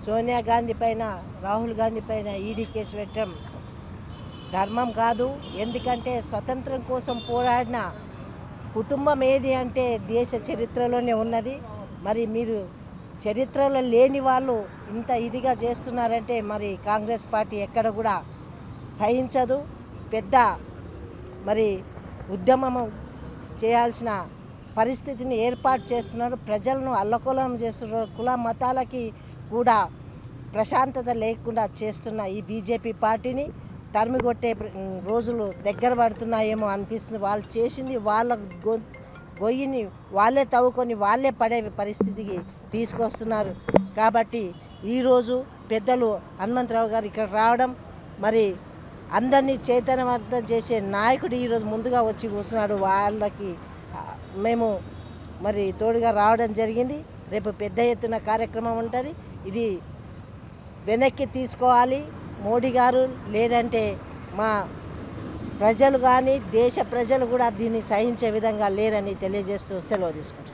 సోనియా గాంధీ పైన రాహుల్ గాంధీ పైన ED case పెట్టడం ధర్మం కాదు. ఎందుకంటే స్వతంత్రం కోసం పోరాడిన కుటుంబం ఏది అంటే దేశ చరిత్రలోనే ఉన్నది. మరి మీరు చరిత్రలో లేని వాళ్ళు ఇంత ఇదిగా చేస్తున్నారంటే మరి కాంగ్రెస్ పార్టీ ఎక్కడ కూడా సహించదు. పెద్ద మరి ఉద్యమం చేయాల్సిన పరిస్థితిని ఏర్పాటు చేస్తున్నారు. ప్రజలను అల్లకల్లోలం చేస్తున్నారు. కుల మతాలకి కూడా ప్రశాంతత లేకుండా చేస్తున్న ఈ బీజేపీ పార్టీని తరిమికొట్టే రోజులు దగ్గర పడుతున్నాయేమో అనిపిస్తుంది. వాళ్ళు చేసింది వాళ్ళ గొయ్యిని వాళ్ళే తవ్వుకొని వాళ్ళే పడే పరిస్థితికి తీసుకొస్తున్నారు. కాబట్టి ఈరోజు పెద్దలు హనుమంతరావు గారు ఇక్కడ రావడం, మరి అందరినీ చైతన్యవంతం చేసే నాయకుడు ఈరోజు ముందుగా వచ్చి కూర్చున్నాడు. వాళ్ళకి మేము మరి తోడుగా రావడం జరిగింది. రేపు పెద్ద ఎత్తున కార్యక్రమం ఉంటుంది. ఇది వెనక్కి తీసుకోవాలి మోడీ గారు, లేదంటే మా ప్రజలు కానీ దేశ ప్రజలు కూడా దీన్ని సహించే విధంగా లేరని తెలియజేస్తూ సెలవు తీసుకుంటారు.